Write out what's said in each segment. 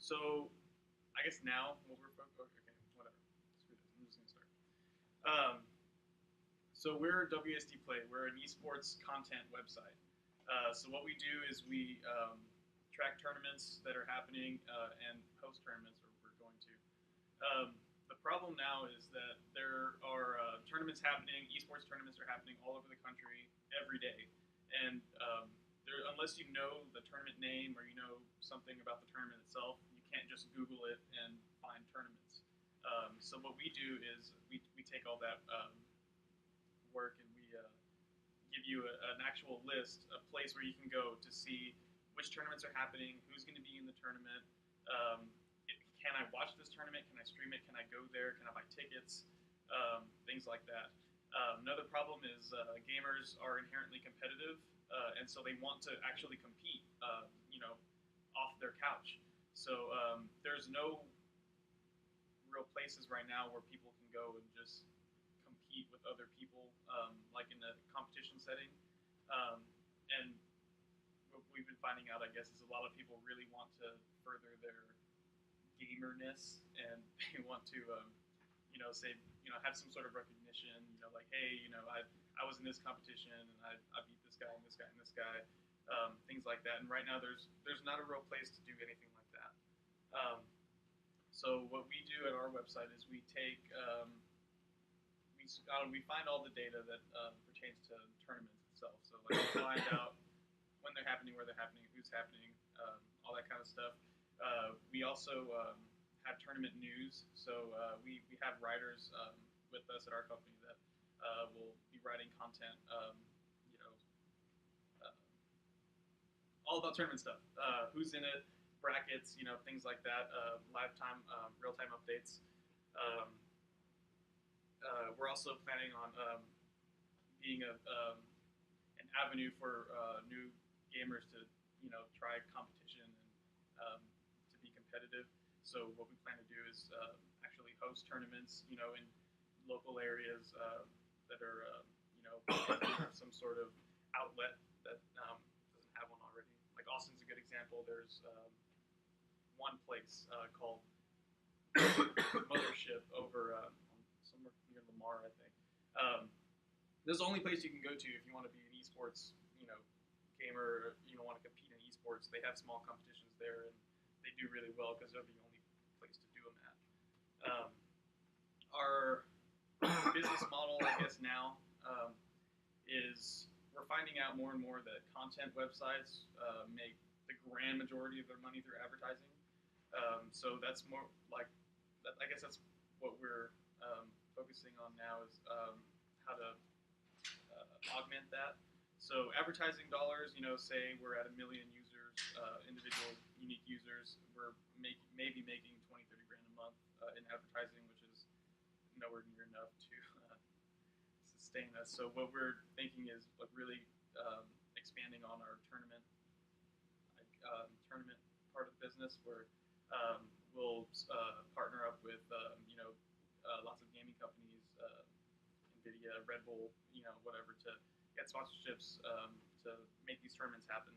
So I guess now what we're okay, whatever. Screw this. I'm just gonna start. Um, so we're WSDPlay. We're an esports content website. So what we do is we track tournaments that are happening and host tournaments, or we're going to. The problem now is that there are tournaments happening. Esports tournaments are happening all over the country every day, and unless you know the tournament name or you know something about the tournament itself, you can't just Google it and find tournaments. So what we do is we take all that work and we give you an actual list, a place where you can go to see which tournaments are happening, who's going to be in the tournament. Um, can I watch this tournament? Can I stream it? Can I go there? Can I buy tickets? Things like that. Another problem is gamers are inherently competitive, and so they want to actually compete, off their couch. So there's no real places right now where people can go and just compete with other people, like in a competition setting. Um, and what we've been finding out, I guess, is a lot of people really want to further their gamerness, and they want to, say, have some sort of recognition. Like, hey, I was in this competition and I beat this guy and this guy and this guy, things like that. And right now, there's not a real place to do anything like that. So what we do at our website is we take we find all the data that pertains to tournaments itself. So like we find out when they're happening, where they're happening, who's happening, all that kind of stuff. We also have tournament news. So we have writers with us at our company that will be writing content, uh, all about tournament stuff. Who's in it, brackets, things like that. Live time, real time updates. Um, we're also planning on being an avenue for new gamers to try competition and to be competitive. So what we plan to do is actually host tournaments, in local areas that are have some sort of outlet that doesn't have one already. Like Austin's a good example. There's one place called Mothership over somewhere near Lamar, I think. This is the only place you can go to if you want to be an esports, gamer. Want to compete in esports. They have small competitions there, and they do really well because they're the only place to do them at. Our business model, I guess now, is we're finding out more and more that content websites make the grand majority of their money through advertising. So that's more like, I guess that's what we're focusing on now is how to augment that. So advertising dollars, say we're at 1 million users, individual unique users, we're maybe making 20, 30 grand a month in advertising, which is nowhere near enough to sustain us. So what we're thinking is like really expanding on our tournament part of the business, where we'll partner up with lots of gaming companies, NVIDIA, Red Bull, whatever, to get sponsorships to make these tournaments happen.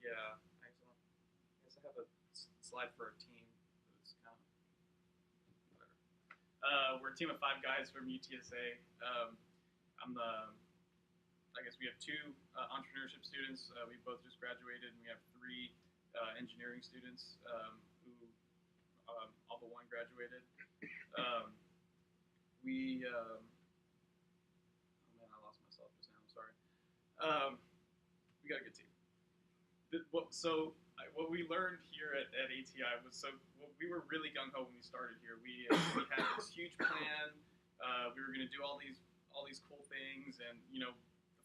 Yeah, I guess I have a slide for a team. It's kind of whatever. We're a team of 5 guys from UTSA. I guess we have 2 entrepreneurship students. We both just graduated, and we have 3 engineering students who all but one graduated. Oh man, I lost myself just now. I'm sorry. We got a good team. What we learned here at ATI was, we were really gung ho when we started here. We had this huge plan. We were going to do all these cool things, and the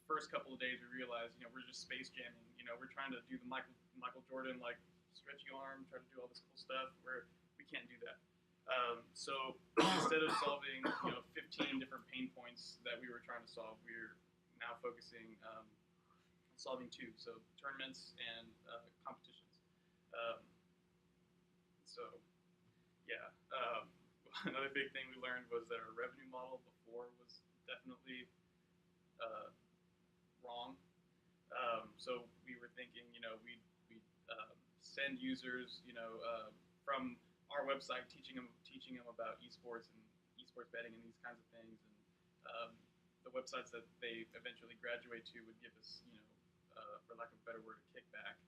first couple of days we realized we're just space jamming. We're trying to do the Michael Jordan like stretchy arm, try to do all this cool stuff. We can't do that. So instead of solving 15 different pain points that we were trying to solve, we're now focusing on solving 2, so tournaments and competitions. So yeah, another big thing we learned was that our revenue model before was definitely wrong. so we were thinking, we send users, from our website, teaching them about esports and esports betting and these kinds of things, and the websites that they eventually graduate to would give us, for lack of a better word, a kickback,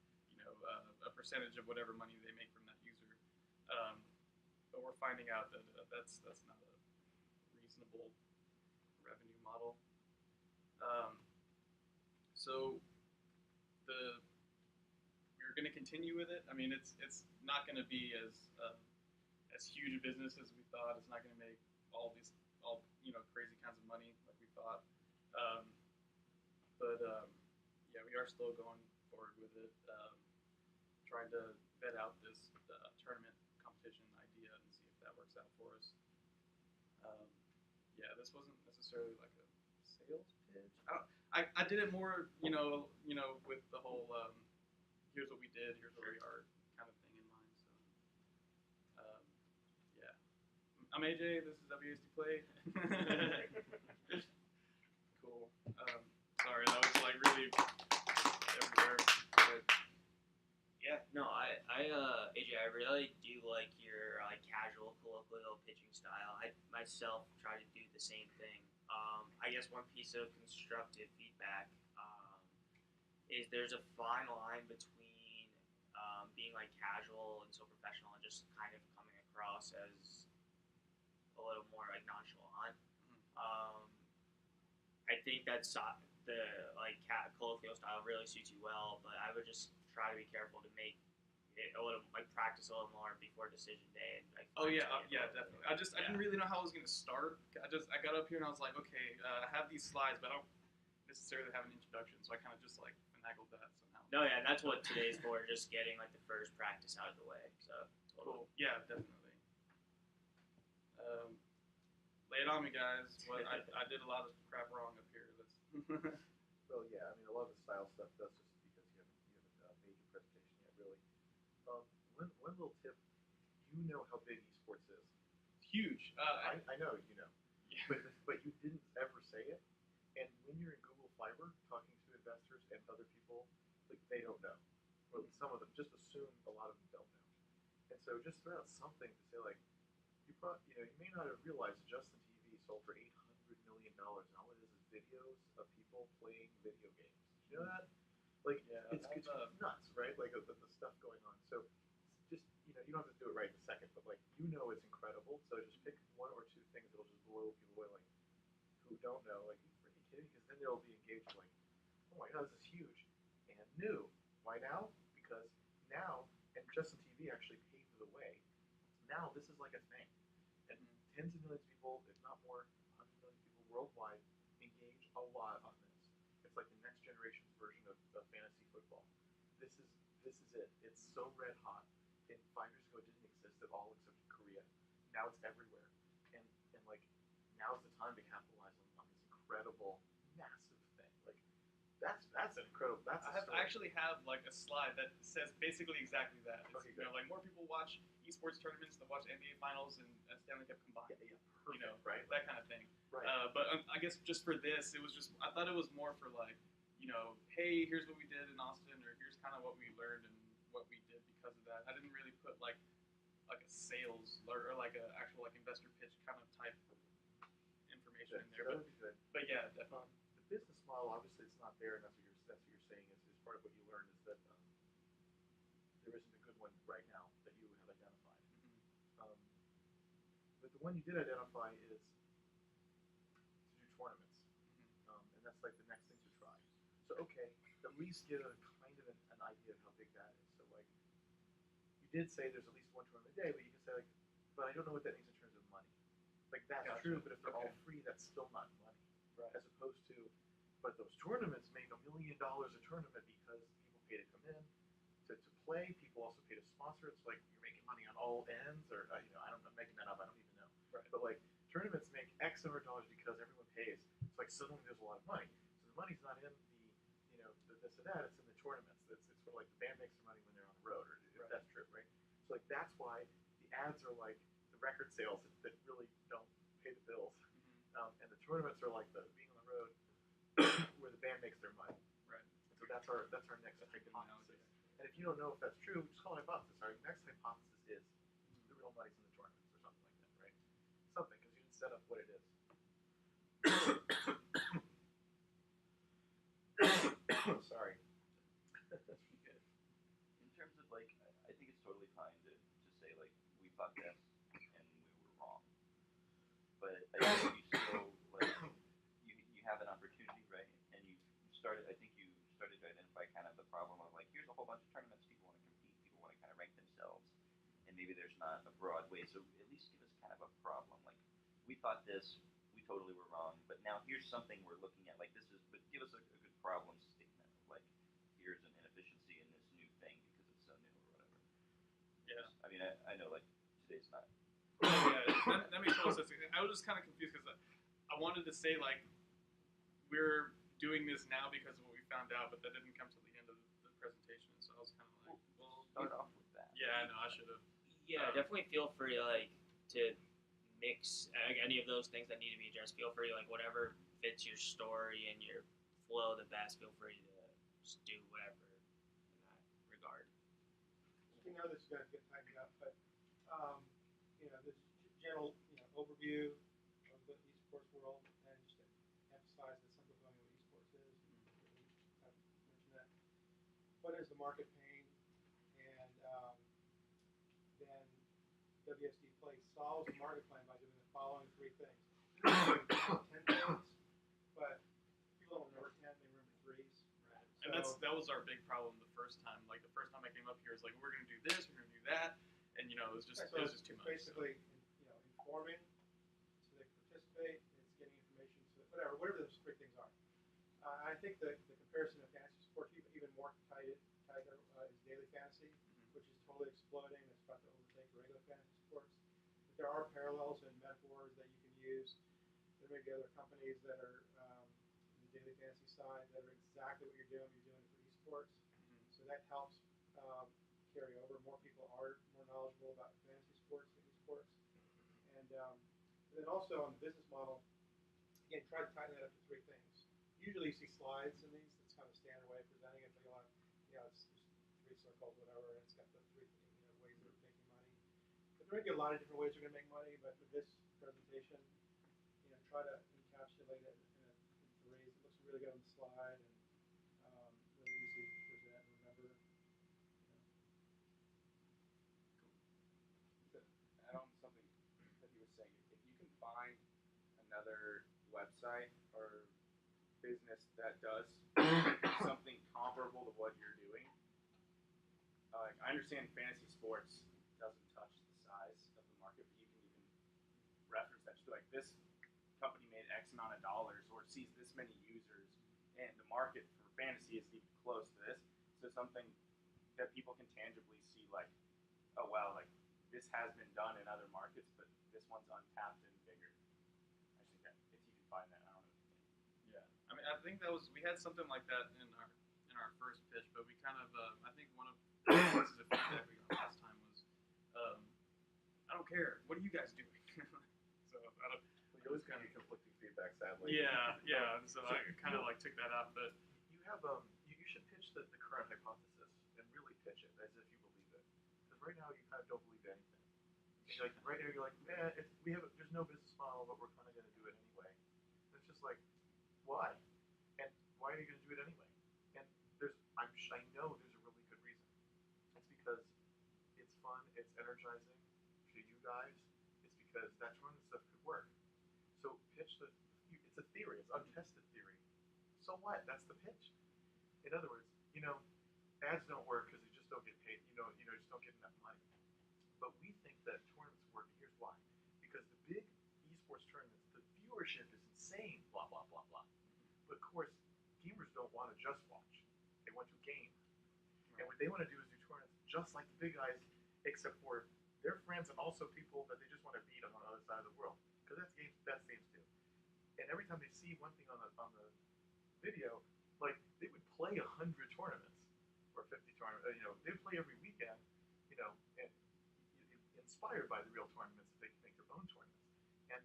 a percentage of whatever money they make from that user. But we're finding out that that's not a reasonable revenue model. So we're going to continue with it. I mean, it's not going to be as huge a business as we thought. It's not going to make all crazy kinds of money like we thought. But yeah, we are still going forward with it, trying to vet out this tournament competition idea and see if that works out for us. Yeah, this wasn't necessarily like a sales pitch. I did it more, with the whole here's what we did, here's where we are kind of thing in mind. So, yeah. I'm AJ. This is WASDPLay. Cool. Sorry, that was like really everywhere. But yeah, no, AJ, I really do like your casual colloquial pitching style. I myself try to do the same thing. I guess one piece of constructive feedback is there's a fine line between being like casual and so professional and just kind of coming across as a little more like nonchalant. I think that's the colloquial style really suits you well, but I would just try to be careful to make it a little practice a little more before decision day. And definitely. I didn't really know how I was gonna start. I got up here and I was like, okay, I have these slides, but I don't necessarily have an introduction, so I kind of just like finagled that somehow. No, yeah, that's what today's for, just getting like the first practice out of the way. So totally. Cool. Yeah, definitely. Lay it on me, guys. I did a lot of crap wrong up here. Well, yeah, I mean, a lot of the style stuff, that's just because you haven't made your presentation yet, really. One little tip, you know how big esports is. It's huge. I know you know. Yeah. But you didn't ever say it. And when you're in Google Fiber talking to investors and other people, like, they don't know. Well, some of them just assume a lot of them don't know. And so just throw out something to say, like, you may not have realized Justin TV sold for $800 million, and all it is videos of people playing video games. Did you know that? Like, yeah, it's nuts, right? Like the stuff going on. So just, you don't have to do it right in a second, but like, it's incredible. So just pick one or two things that'll just blow people away, like, who don't know, like, are you freaking kidding? Because then they'll be engaged, like, oh my god, this is huge and new. Why now? Because now, and Justin TV actually paved the way. Now this is like a thing, and tens of millions of people, if not more, 100 million people worldwide engage a lot on this. It's like the next generation's version of fantasy football. This is it. It's so red hot. And 5 years ago, it didn't exist at all except in Korea. Now it's everywhere, and like, now's the time to capitalize on this incredible, massive thing. Like, that's an incredible. I actually have like a slide that says basically exactly that. It's, Okay, like, more people watch esports tournaments than watch NBA finals and Stanley Cup combined. Yeah, perfect, right? That kind of thing. Right. But I guess just for this, I thought it was more for like, hey, here's what we did in Austin, or here's kind of what we learned and what we did because of that. I didn't really put like a sales or like a actual like investor pitch kind of type information in there. That would be good. But yeah, definitely. The business model, obviously, it's not there, and that's what you're saying is part of what you learned is that there isn't a good one right now that you have identified. Mm-hmm. But the one you did identify is to do tournaments, and that's like the next thing to try. So okay, at least get a kind of an idea of how big that is. So like, you did say there's at least one tournament a day, but you can say like, but I don't know what that means in terms of money. Like, that's Gotcha. true, but if they're all free, that's still not money. Right. As opposed to, but those tournaments make $1 million a tournament because people pay to come in to play. People also pay to sponsor. It's like you're making money on all ends, or I'm making that up. I don't even know. Right. But like, tournaments make X number of dollars because everyone pays. It's like suddenly there's a lot of money. So the money's not in the this or that. It's in the tournaments. It's sort of like the band makes their money when they're on the road, or if that's true, right? So like, that's why the ads are like the record sales that really don't pay the bills, and the tournaments are like the being on the road where the band makes their money. Right. So that's our That's our next hypothesis. And if you don't know if that's true, just call it hypothesis. Our next hypothesis is the real money's in the tournaments or something like that, right? Something, because you didn't set up what it is. Oh, sorry. That's pretty good. In terms of like, I think it's totally fine to say like we thought this and we were wrong. But I think you still like you have an opportunity, right? And you started. I think you started to identify kind of the problem of like here's a whole bunch of tournaments people want to compete, people want to kind of rank themselves, and maybe there's not a broad way. So at least give us kind of a problem. Like we thought this, we totally were wrong, but now here's something we're looking at. Like this is, but give us a good problem statement of like here's an inefficiency in this new thing because it's so new or whatever. Yeah. I mean, I know like today's not. Yeah, that makes total sense. I was just kind of confused because I wanted to say like we're doing this now because of what we found out, but that didn't come till the end of the presentation. So I was kind of like, well, Start off with that. yeah, I know I should have. Yeah, definitely feel free like to mix any of those things that need to be addressed. Feel free like whatever fits your story and your flow the best. Feel free to just do whatever in that regard. You know this is going to get tightened up, but this general overview of the esports world, and just to emphasize the simplifying of what esports is. I've mentioned that. What is the market paying? And then WSDPlay solves the market plan by doing the following three things. 10 things, but people don't remember 10; they remember threes. Right. And that was our big problem the first time. Like the first time I came up here, is like we're gonna do this, we're gonna do that, and it was just Right, so it was just too much. Basically, informing so they can participate. It's getting information, so whatever those three things are. I think the comparison of fantasy sports even more tighter is daily fantasy, which is totally exploding. It's about to overtake regular fantasy sports. But there are parallels and metaphors that you can use. There may be other companies that are in the daily fantasy side that are exactly what you're doing. You're doing it for esports, so that helps carry over. More people are more knowledgeable about fantasy sports than esports. And then also on the business model, again, try to tighten that up to three things. Usually you see slides in these. That's kind of a standard way of presenting it. But it's three circles, whatever, and it's got the three ways of making money. But there may be a lot of different ways you're going to make money, but with this presentation, try to encapsulate it in threes. It looks really good on the slide and really easy to present and remember. Add on something that he was saying. If you can find another website or business that does something comparable to what you're doing, I understand fantasy sports doesn't touch the size of the market, but you can even reference that. Just be like, this company made X amount of dollars or sees this many users, and the market for fantasy is even close to this. So something that people can tangibly see, like, oh wow, like this has been done in other markets, but this one's untapped and bigger. I think that if you can find that, I don't know if you can. Yeah, I mean, I think we had something like that in our first pitch, but we kind of I think one of the pieces of feedback we got last time was I don't care. What are you guys doing? So I don't. Well, you always kind of get conflicting feedback, sadly. Yeah. And so I kind of like took that out, but You have you should pitch the current hypothesis and really pitch it as if you believe it. Because right now you kind of don't believe anything. You're like right now you're like, there's no business model, but we're kind of going to do it anyway. And it's just like, why? And why are you going to do it anyway? And I know there's a really good reason. It's because it's fun, it's energizing to you guys. It's because that tournament stuff could work. So pitch it's a theory, it's untested theory. So what? That's the pitch. In other words, ads don't work because you just don't get paid. You just don't get enough money. But we think that tournaments work. Here's why: because the big esports tournaments, the viewership is insane. Blah blah blah blah. But of course, gamers don't want to just watch; they want to game. And what they want to do is do tournaments just like the big guys, except for their friends and also people that they just want to beat on the other side of the world. Because that's games too. And every time they see one thing on the video, like they would play 100 tournaments or 50 tournaments. They would play every weekend. And inspired by the real tournaments, they can make their own tournaments. And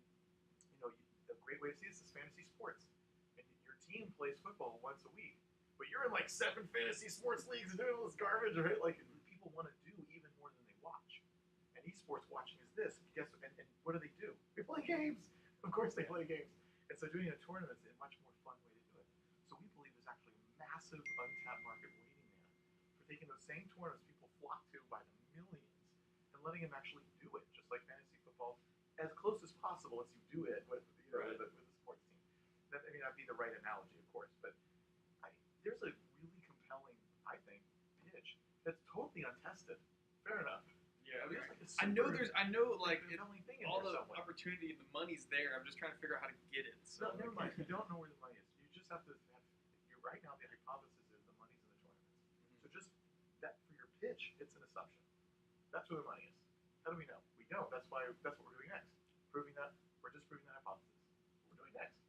a great way to see this is fantasy sports. And your team plays football once a week. but you're in like 7 fantasy sports leagues and doing all this garbage, right? Like people want to do even more than they watch. And esports watching is this. Guess and what do? They play games. Of course they play games. And so doing a tournament is a much more fun way to do it. So we believe there's actually a massive untapped market waiting there for taking those same tournaments people flock to by the millions and letting them actually do it, just like fantasy football, as close as possible as you do it with with a sports team. That may not be the right analogy, of course, but there's a really compelling, I think, pitch that's totally untested. Fair enough. Yeah, I mean, There's like a I know super I know like compelling thing in all there the somewhere. opportunity, the money's there. I'm just trying to figure out how to get it. So No, never mind. You don't know where the money is. You just have to have. You're right now. The hypothesis is the money's in the tournaments. So just that for your pitch, it's an assumption. That's where the money is. How do we know? We don't. That's what we're doing next. Proving that we're just proving that hypothesis. What we're doing next.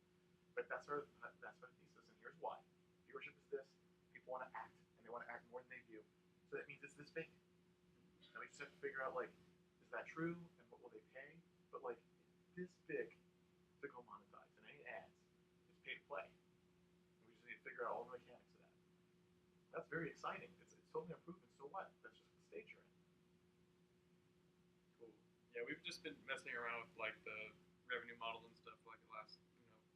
But that's our thesis, and here's why. Viewership is this. People want to act, and they want to act more than they view. So that means it's this big. Now we just have to figure out like, is that true, and what will they pay? But like, it's this big to go monetize, and any ads is pay to play. And we just need to figure out all the mechanics of that. That's very exciting. It's totally unproven. So what? That's just the stage you're in. cool. Yeah, we've just been messing around with like the revenue model and stuff like the last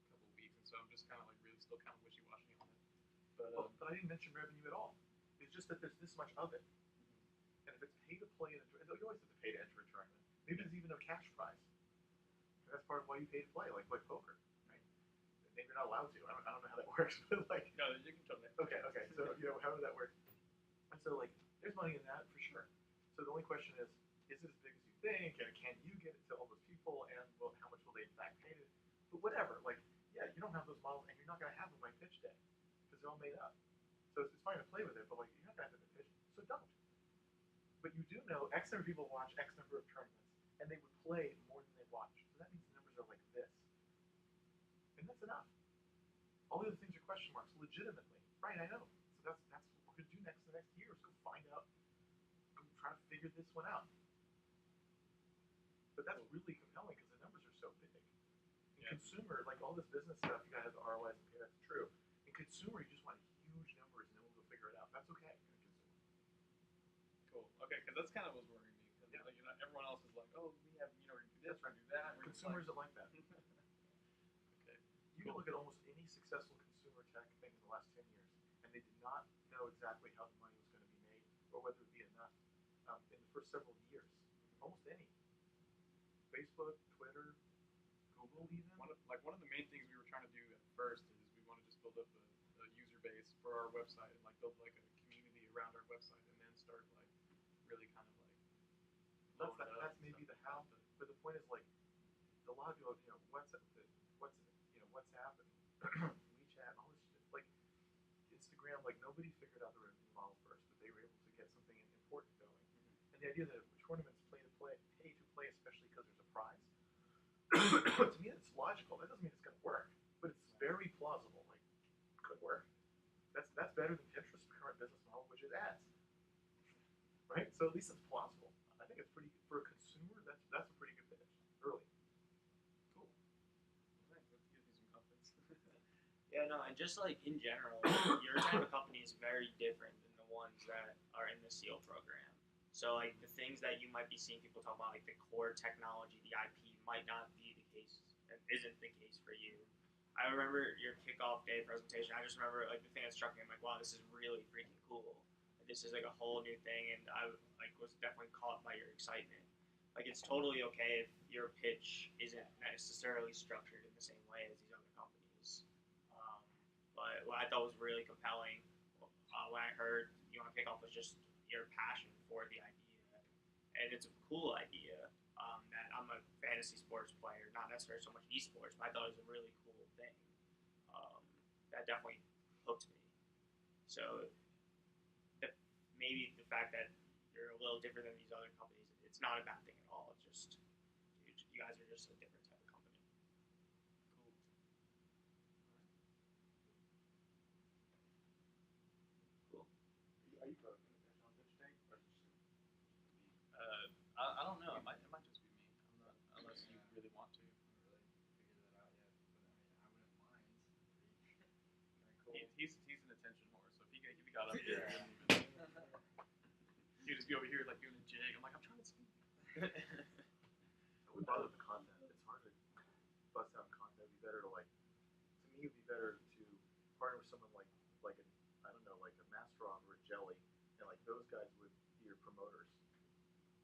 couple of weeks, and so I'm just kind of like really still kind of wishy-washy on it. But But I didn't mention revenue at all. It's just that there's this much of it. And if it's pay to play, you always have to pay to enter a tournament. Maybe there's even a cash prize. And that's part of why you pay to play, like poker, right? Maybe you're not allowed to. I don't know how that works, but like. no, you can totally. Okay. So however that works. And so like, there's money in that for sure. So the only question is it as big as you think? And can you get it to all those people? And well, how much will they in fact pay to? But whatever. Like, yeah, you don't have those models, and you're not going to have them by pitch day because they're all made up. So it's fine to play with it, but like, you're not going to have them at pitch, so don't. But you do know X number of people watch X number of tournaments, and they would play more than they watch. So that means the numbers are like this. And that's enough. All the other things are question marks, legitimately. Right, I know. So that's what we're going to do the next year is go find out, go try to figure this one out. But that's really compelling because the numbers are so big. In consumer, like all this business stuff, you got to have the ROIs and pay, that's true. In consumer, you just want huge numbers and then we'll go figure it out. That's okay in consumer. Cool. Okay, because that's kind of what's worrying me. Because everyone else is like, oh, we have we're gonna do this, we're gonna do that. Consumers are like that. Okay. You can look at almost any successful consumer tech thing in the last 10 years, and they did not know exactly how the money was going to be made or whether it would be enough in the first several years. Almost any. Facebook, Twitter, Google, even. One of the main things we were trying to do at first is we want to just build up a user base for our website and like build like a community around our website and then start like really kind of like blowing it up. That's maybe the how, but the point is like a lot of people, WhatsApp and WeChat and all this shit. Like Instagram, like nobody figured out the revenue model first, but they were able to get something important going. And the idea that tournaments pay to play, especially because there's a prize. To me, it's logical. That doesn't mean it's going to work, but it's very plausible. Like, could work. That's better than Pinterest's current business model, which is ads. Right? So at least it's plausible. I think it's pretty for a consumer. That's a pretty good pitch early. Cool. Thanks. That gives me some confidence. Yeah, no, and just like in general, your type of company is very different than the ones that are in the SEAL program. So like the things that you might be seeing people talk about, like the core technology, the IP, might not be the case and isn't the case for you. I remember your kickoff day presentation. I just remember like the thing that struck me. I'm like, wow, this is really freaking cool. This is like a whole new thing, and I like was definitely caught by your excitement. Like it's totally okay if your pitch isn't necessarily structured in the same way as these other companies. But what I thought was really compelling when I heard you want to kick off was just your passion for the idea, and it's a cool idea. That I'm a fantasy sports player, not necessarily so much esports, but I thought it was a really cool thing. That definitely hooked me. So maybe the fact that you're a little different than these other companies, it's not a bad thing at all. It's just you guys are just a different type of company. Cool. Cool. Are you going to finish on pitch day, or is it just I don't know. It might just be me. I'm not unless you really want to. I haven't really figured that out yet, but I mean, I wouldn't mind. Very cool. He's an attention whore, kid. Didn't even. He'd just be over here like doing a jig. I'm like, I'm trying to speak. I wouldn't bother with the content. It's hard to bust out content. It'd be better to to me, it'd be better to partner with someone like a, I don't know, like a Masterov or a Jelly, and like those guys would be your promoters,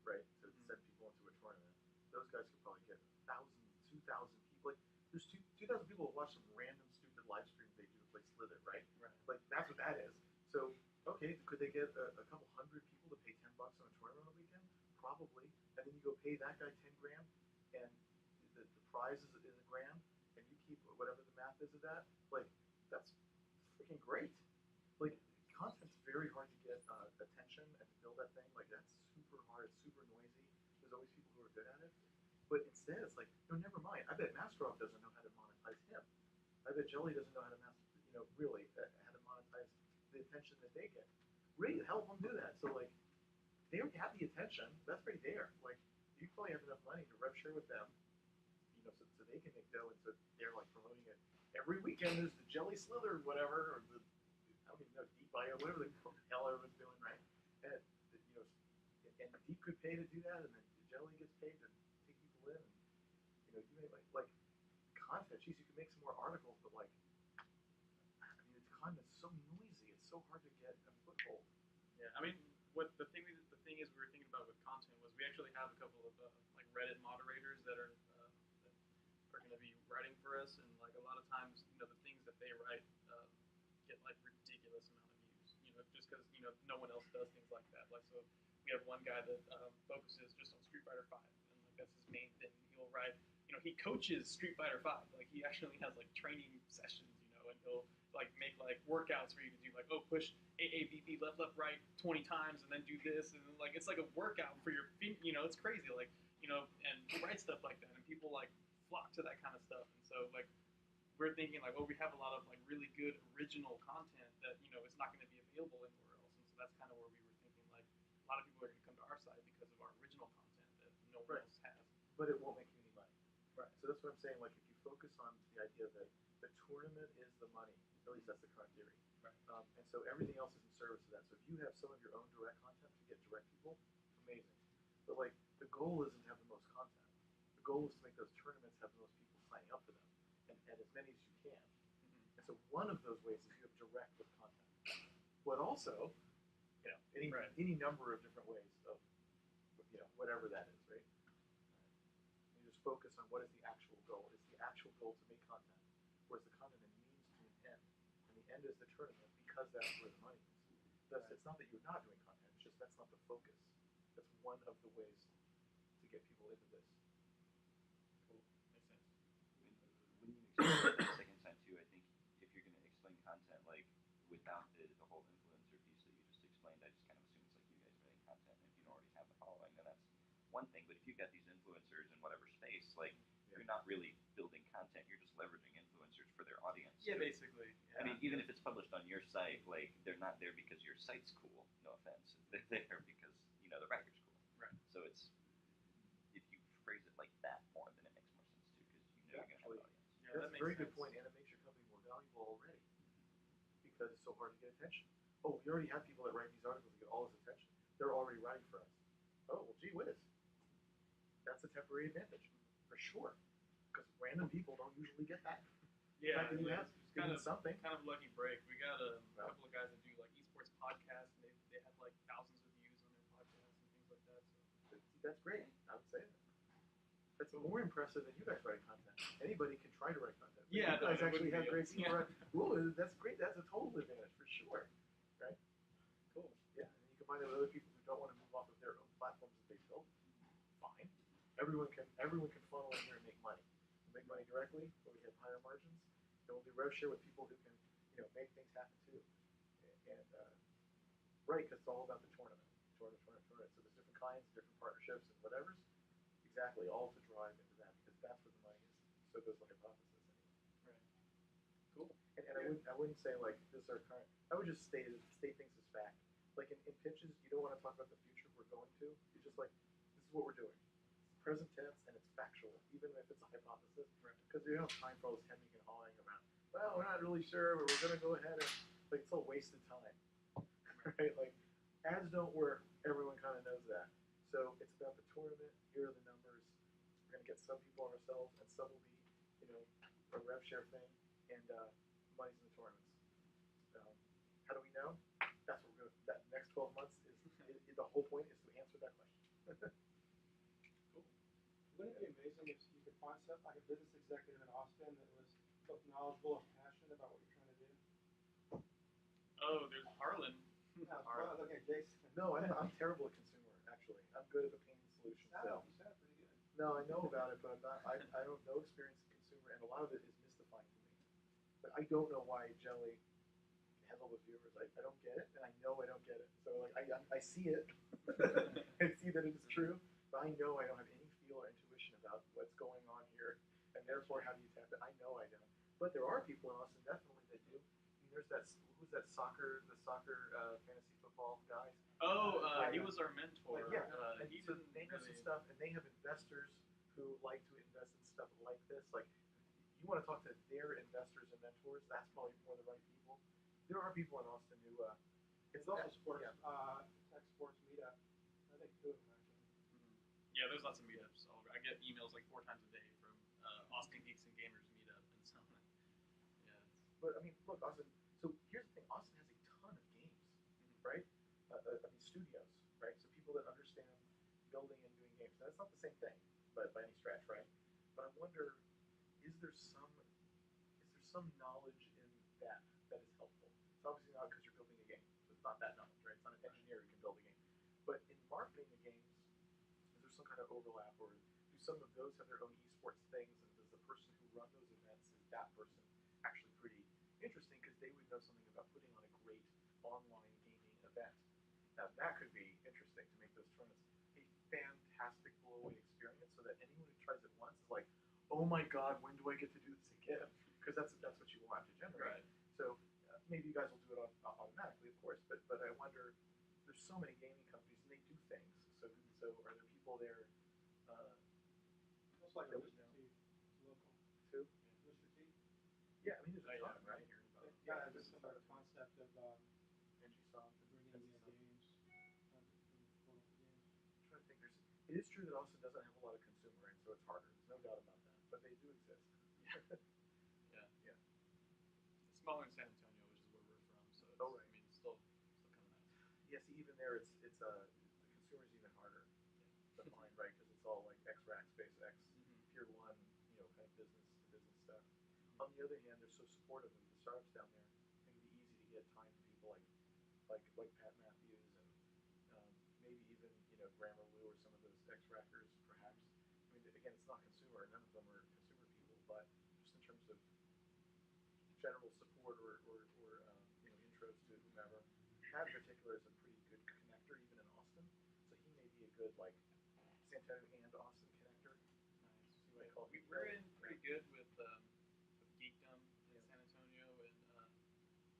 right? To send people into a tournament. Those guys could probably get 1,000, 2,000 people. Like there's 2,000 people who watch some random stupid live stream they do to play Slither, right? Like that's what that is. So okay, could they get a couple hundred people to pay $10 on a tournament on the weekend? Probably. And then you go pay that guy 10 grand, and the prize is a grand, and you keep whatever the math is of that. Like that's freaking great. Like content's very hard to get attention and to build that thing. Like that's super hard. It's super noisy. There's always people who are good at it. But instead, it's like, no, never mind. I bet Masterov doesn't know how to monetize him. I bet Jelly doesn't know how to really how to monetize the attention that they get. Really help them do that. So like, they already have the attention. That's already there. Like, you probably have enough money to rev share with them, so they can make dough, and so they're like promoting it every weekend. There's the Jelly Slither, whatever, or the I don't even know Deep IO, whatever the hell everyone's doing, right? And and Deep could pay to do that, and then Jelly gets paid to take people in, and you may like content. Geez, you could make some more articles, but like, I mean, it's content's so noisy. It's so hard to get a foothold. Yeah, I mean, what the thing is we were thinking about with content was we actually have a couple of like Reddit moderators that are going to be writing for us, and like a lot of times, the things that they write get like ridiculous amount of views. Just because no one else does things like that. Like so, we have one guy that focuses just on Street Fighter V, and like that's his main thing. He'll write, he coaches Street Fighter V. Like he actually has like training sessions, and he'll like make like workouts where you can do like push AABB left right 20 times and then do this, and like it's like a workout for your feet. It's crazy. Like and he writes stuff like that, and people like flock to that kind of stuff. And so like we're thinking like, we have a lot of like really good original content that it's not going to be available anywhere else. And so that's kind of where we were thinking like a lot of people are going to come to our site because of our original content that no one else has. But it won't make you any money. Right. So that's what I'm saying. Like if you focus on the idea that the tournament is the money, at least that's the current theory. Right. And so everything else is in service of that. So if you have some of your own direct content to get direct people, amazing. But like the goal isn't to have the most content. The goal is to make those tournaments have the most people signing up for them, and as many as you can. And so one of those ways is you have direct with content. But also, any number of different ways of whatever that is, right? You just focus on what is the actual goal. Is the actual goal to make content, whereas the content is means to an end, and the end is the tournament because that's where the money is. Thus, it's not that you're not doing content. It's just that's not the focus. That's one of the ways to get people into this. Cool. Makes sense. When you explain the second time too, I think if you're going to explain content like without the whole influencer piece that you just explained, I just kind of assume it's like you guys writing content, and if you don't already have the following, then that's one thing. But if you've got these influencers in whatever space, like you're not really building content, you're just leveraging influencers for their audience. Yeah, basically. Yeah. I mean, even if it's published on your site, like they're not there because your site's cool. No offense, they're there because the writer's cool. Right. So it's if you phrase it like that more, then it makes more sense too, because you're gonna have an audience. Yeah, That's that a very makes good sense. point, and it makes your company more valuable already because it's so hard to get attention. Oh, we already have people that write these articles and get all this attention. They're already writing for us. Oh, well, gee whiz. That's a temporary advantage, for sure. Because random people don't usually get that. Yeah, The fact that you have kind of something. Kind of lucky break. We got a couple of guys that do like esports podcasts, and they have like thousands of views on their podcasts and things like that. So That's great. I would say that. That's more impressive than you guys writing content. Anybody can try to write content. But yeah, you guys it actually wouldn't have be great us. people. Yeah. Ooh, that's great. That's a total advantage for sure. Right? Cool. Yeah. And you combine it with other people who don't want to move off of their own platforms that they built. Fine. Everyone can funnel in here and make money. We'll make money directly, but we have higher margins. And we'll do rev share with people who can, make things happen too. And right, because it's all about the tournament. So there's different kinds, different partnerships, and whatever's. Exactly, all to drive into that because that's where the money is. So there's like hypothesis anyway. Right. Cool. And I wouldn't say like this is our current. I would just state things as fact. Like in pitches, you don't want to talk about the future we're going to. You're just like, this is what we're doing. It's present tense and it's factual, even if it's a hypothesis. Right. Because we don't have time for all this hemming and hawing around. Well, we're not really sure, but we're going to go ahead and it's all wasted time. right? Like, ads don't work. Everyone kind of knows that. So it's about the tournament. Here are the numbers. We're gonna get some people on ourselves, and some will be, you know, a rev share thing, and money's in the tournaments. How do we know? That's what we're gonna. That next 12 months is the whole point is to answer that question. Wouldn't it be amazing if you could find some, like a business executive in Austin that was both knowledgeable and passionate about what you're trying to do? Oh, there's Harlan. Yeah, well, look at Jason. No, I'm terrible at consumer. Actually, I'm good at the payment solution. No, So. you sound pretty good. No, I know about it, but I'm not. I have no experience in consumer, and a lot of it is mystifying to me. But I don't know why jelly has all those viewers. I don't get it, and I know I don't get it. So like I see it, I see that it is true, but I know I don't have any feel or intuition about what's going on here, and therefore how do you tap it? I know I don't. But there are people in Austin definitely that do. I mean, there's that who's that soccer fantasy football guy. Oh, he was our mentor. Like, yeah, and He so didn't they know some really. stuff, and they have investors who like to invest in stuff like this. Like, you want to talk to their investors and mentors, that's probably more the right people. There are people in Austin who, It's also sports, yeah. tech sports meetup. I think two of them actually. Yeah, there's lots of meetups all over. I get emails like 4 times a day from Austin Geeks and Gamers meetup, and so yeah. But I mean, look, Austin. So here's the thing: Austin has a ton of games, right? I mean, studios, right? So people that understand building and doing games. Now, that's not the same thing, but by any stretch, right? But I wonder, is there some knowledge in that is helpful? It's obviously not because you're building a game, so it's not that knowledge, right? It's not an engineer who can build a game. But in marketing the games, is there some kind of overlap, or do some of those have their own esports things? And does the person who run those events, is that person actually pretty interesting because they would know something about putting on a great online gaming event? Now that could be interesting to make those tournaments a fantastic blow-away experience, so that anyone who tries it once is like, oh my god, when do I get to do this again? Because that's what you want to generate. Right. So maybe you guys will do it automatically, of course. But I wonder, there's so many gaming companies and they do things. So are there people there? Most like That a would Rooster know. Teeth, local. Too? Rooster Teeth. Yeah, I mean there's a Yeah, ton, I'm right? hearing about it. Yeah, this is about the concept of Angie Soft and bringing in Angie games. Soft. I'm trying to think. It is true that Austin doesn't have a lot of consumer, and so it's harder. There's no doubt about that. But they do exist. Yeah. Yeah. It's smaller in San Antonio, which is where we're from, so it's, Oh, right. I mean, it's still kind of nice. Yeah, see, even there, the consumer's even harder to find, right? Because it's all like X-Rack, SpaceX, Tier 1, kind of business to business stuff. On the other hand, they're so supportive of the startups down there. It can be easy to get time for people like Pat Matthews and maybe even Grammar Lou or some of those X-Rackers, perhaps. I mean, again, it's not consumer. None of them are consumer people, but just in terms of general support or intros to whomever. Pat in particular is a pretty good connector even in Austin, so he may be a good like San Antonio and Austin connector. Nice. You might call We're in pretty good with Geekdom in San Antonio and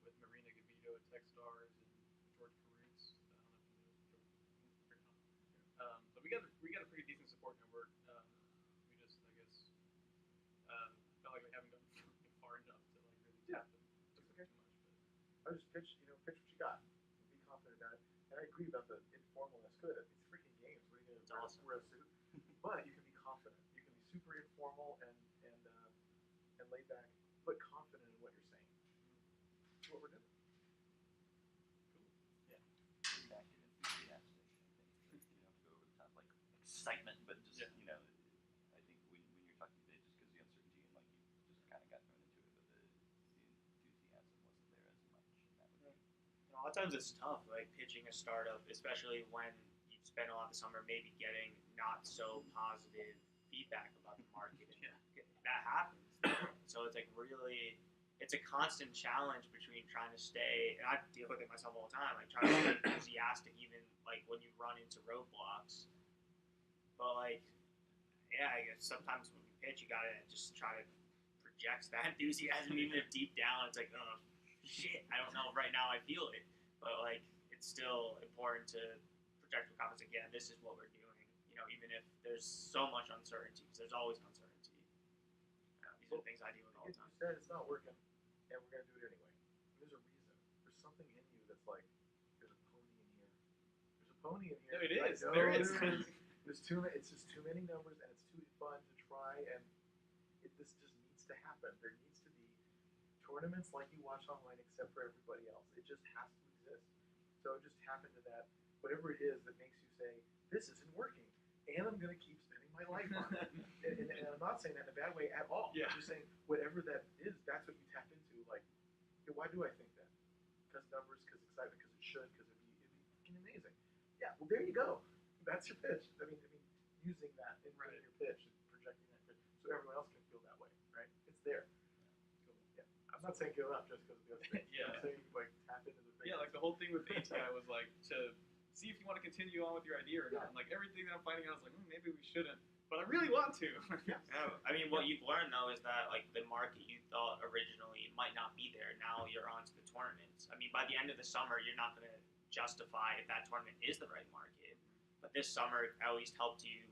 with Marina Gavito at Techstars and George Carutz. I don't know if you know George or not. So we got a pretty decent support network. We just I guess felt like we haven't gone far enough to like really tap them too much. I just pitch what you got. Be confident about it. And I agree about the informalness. Good. It's freaking games. What are you It's gonna awesome. wear a suit? But you can be confident. You can be super informal and laid back, but confident in what you're saying. That's what we're doing. Back and enthusiastic, I think. You don't have to go over the top like excitement, but just Yeah. I think when you're talking today, just because the uncertainty and like you just kind of got thrown into it, but the enthusiasm wasn't there as much. And that would be A lot of times it's tough, like pitching a startup, especially when you've spent a lot of the summer maybe getting not so positive feedback about the market. Yeah. That happens. So it's like really, it's a constant challenge between trying to stay, and I deal with it myself all the time, like trying to stay enthusiastic even like when you run into roadblocks. But like, yeah, I guess sometimes when you pitch, you gotta just try to project that enthusiasm, even if deep down it's like, oh shit, I don't know if right now I feel it. But like, it's still important to project with confidence. Again, this is what we're doing. Even if there's so much uncertainty, because there's always uncertainty. These are things I deal with all the You time. said it's not working, and we're gonna do it anyway. There's a reason. There's something in you that's like, there's a phony in here. No, it I is. know There is. There's too many. It's just too many numbers, and it's too fun to try. And this just needs to happen. There needs to be tournaments like you watch online, except for everybody else. It just has to exist. So it just happened to that. Whatever it is that makes you say this isn't working, and I'm going to keep spending my life on it. And I'm not saying that in a bad way at all. Yeah. I'm just saying whatever that is, that's what you tap into. Like, hey, why do I think that? Because numbers, because excitement, because it should, because it'd be fucking amazing. Yeah. Well, there you go. That's your pitch. I mean, using that in Right. your pitch and projecting that pitch, so everyone else can feel that way, right? It's there. Cool. Yeah. I'm not saying give up just because of the other things. Yeah. I'm saying like tap into the thing. Yeah, like the whole thing with ATI was like to see if you want to continue on with your idea or not. And like everything that I'm finding out, I was like, maybe we shouldn't, but I really want to. Yeah. I mean, what you've learned though is that like the market you thought originally might not be there. Now you're on to the tournaments. I mean, by the end of the summer, you're not going to justify if that tournament is the right market. But this summer at least helped you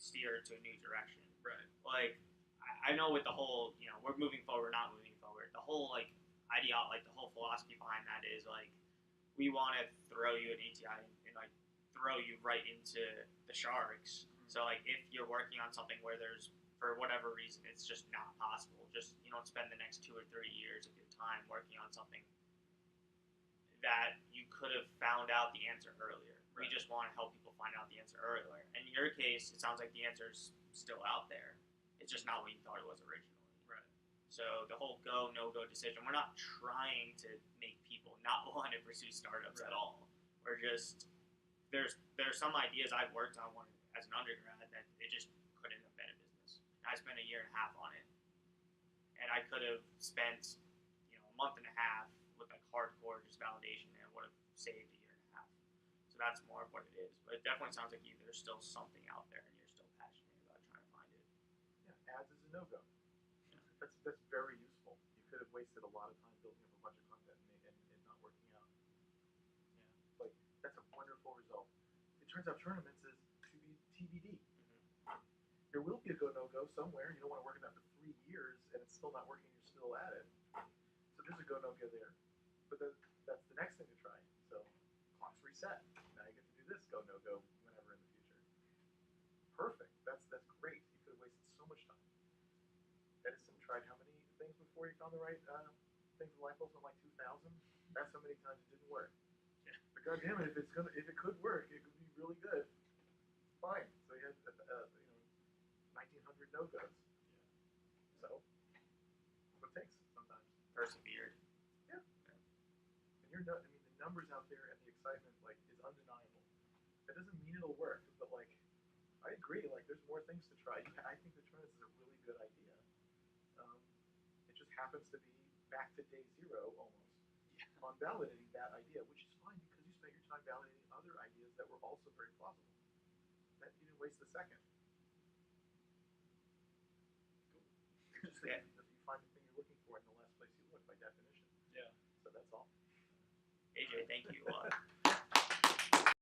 steer to a new direction. Right. Like I know with the whole, we're moving forward, not moving forward. The whole like idea, like the whole philosophy behind that is like we want to throw you at ATI and like throw you right into the sharks. So like if you're working on something where there's for whatever reason it's just not possible, just you don't spend the next 2 or 3 years of your time working on something that you could have found out the answer earlier. We Right. just want to help people find out the answer earlier. And in your case, it sounds like the answer is still out there. It's just not what you thought it was originally. Right. So the whole go, no-go decision, we're not trying to make people not want to pursue startups at Right. all. We're just, there's some ideas I've worked on one as an undergrad that it just couldn't have been a business. I spent a year and a half on it. And I could have spent, a month and a half with like hardcore just validation and it would have saved a year and a half. So that's more of what it is. But it definitely sounds like there's still something out there and you're still passionate about trying to find it. Yeah, ads is a no-go. That's very useful. You could have wasted a lot of time building up a bunch of content and not working out. Yeah. Like, that's a wonderful result. It turns out tournaments is to be TBD. There will be a go, no-go somewhere. You don't want to work on that for 3 years and it's still not working, you're still at it. So there's a go, no-go there. But that's the next thing to try. So clock's reset. Now you get to do this go, no-go whenever in the future. Perfect. That's great. You could have wasted so much time. Edison tried how many things before he found the right thing for light bulbs? On like 2,000. That's how many times it didn't work. Yeah. But goddamn it, if it could work, it could be really good. Fine. So he had 1,900 no-goes. So what it takes sometimes. Persevered. Yeah. And the numbers out there and the excitement is undeniable. That doesn't mean it'll work, but I agree. There's more things to try. I think the tournament is a really good idea. It just happens to be back to day zero almost on validating that idea, which is fine because you spent your time validating other ideas that were also very plausible. That you didn't waste a second. Cool. Just Yeah. that you find the thing you're looking for in the last place you look by definition. Yeah. So that's all. AJ, thank you a lot.